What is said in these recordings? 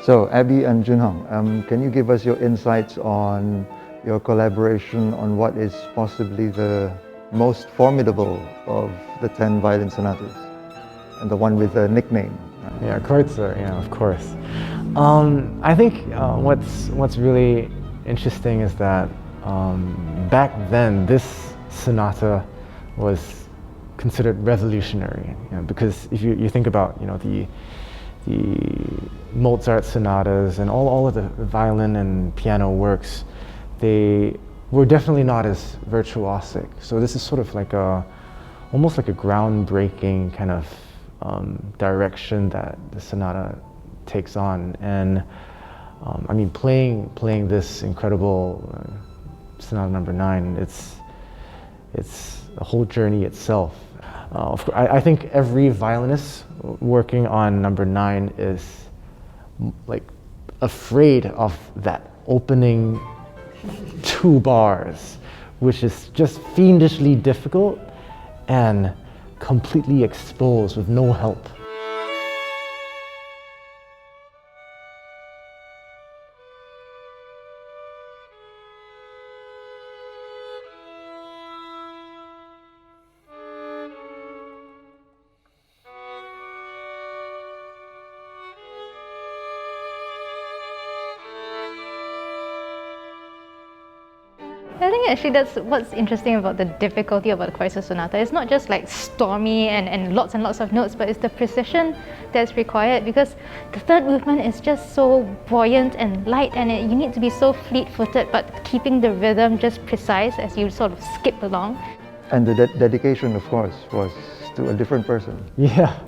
So, Abby and Junhong, can you give us your insights on your collaboration on what is possibly the most formidable of the 10 violin sonatas, and the one with the nickname? Yeah, Kreutzer, yeah, of course. I think what's really interesting is that back then this sonata was considered revolutionary, because if you think about the Mozart sonatas and all of the violin and piano works, they were definitely not as virtuosic. So this is sort of like almost like a groundbreaking kind of direction that the sonata takes on. And I mean, playing this incredible Sonata Number 9, it's a whole journey itself. Of course, I think every violinist working on Number 9 is like afraid of that opening 2 bars, which is just fiendishly difficult and completely exposed with no help. I think actually that's what's interesting about the difficulty about the Kreutzer Sonata. It's not just like stormy and lots of notes, but it's the precision that's required, because the third movement is just so buoyant and light, and you need to be so fleet-footed, but keeping the rhythm just precise as you sort of skip along. And the dedication, of course, was to a different person. Yeah.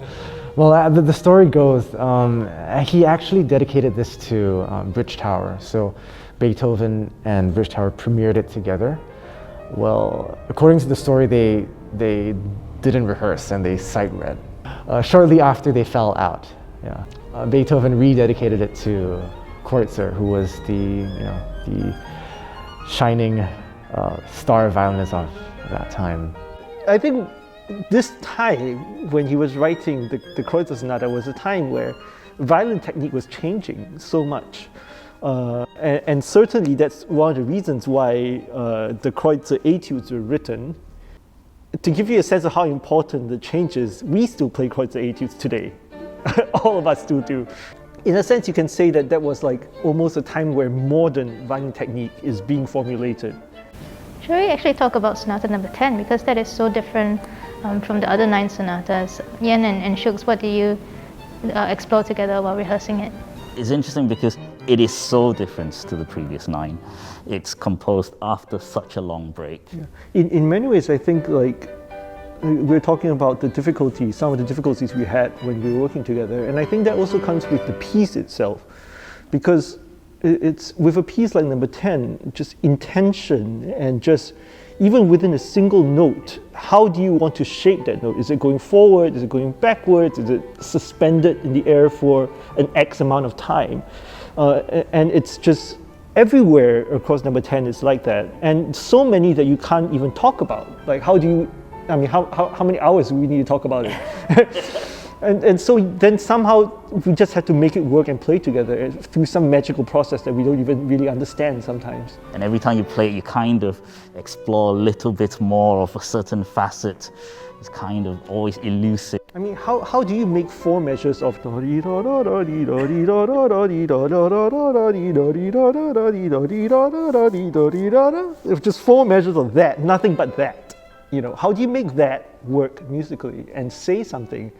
Well, the story goes, he actually dedicated this to Bridge Tower. So Beethoven and Bridge Tower premiered it together. Well, according to the story, they didn't rehearse and they sight read. Shortly after, they fell out. Yeah. Beethoven rededicated it to Kreutzer, who was the shining star violinist of that time. I think this time, when he was writing the Kreutzer Sonata, was a time where violin technique was changing so much. And certainly that's one of the reasons why the Kreutzer etudes were written. To give you a sense of how important the change is, we still play Kreutzer etudes today. All of us still do. In a sense, you can say that that was like almost a time where modern violin technique is being formulated. Should we actually talk about Sonata Number 10, because that is so different from the other 9 sonatas? Yen and Shugs, what do you explore together while rehearsing it? It's interesting because it is so different to the previous 9. It's composed after such a long break. Yeah. In many ways, I think we're talking about the difficulties, some of the difficulties we had when we were working together, and I think that also comes with the piece itself, because it's with a piece like Number 10, just intention and just even within a single note, how do you want to shape that note? Is it going forward? Is it going backwards? Is it suspended in the air for an X amount of time? And it's just everywhere across Number 10 is like that. And so many that you can't even talk about. Like how many hours do we need to talk about it? And so then somehow we just had to make it work and play together through some magical process that we don't even really understand sometimes. And every time you play it, you kind of explore a little bit more of a certain facet. It's kind of always elusive. I mean, how do you make 4 measures of if just 4 measures of that, nothing but that? How do you make that work musically and say something?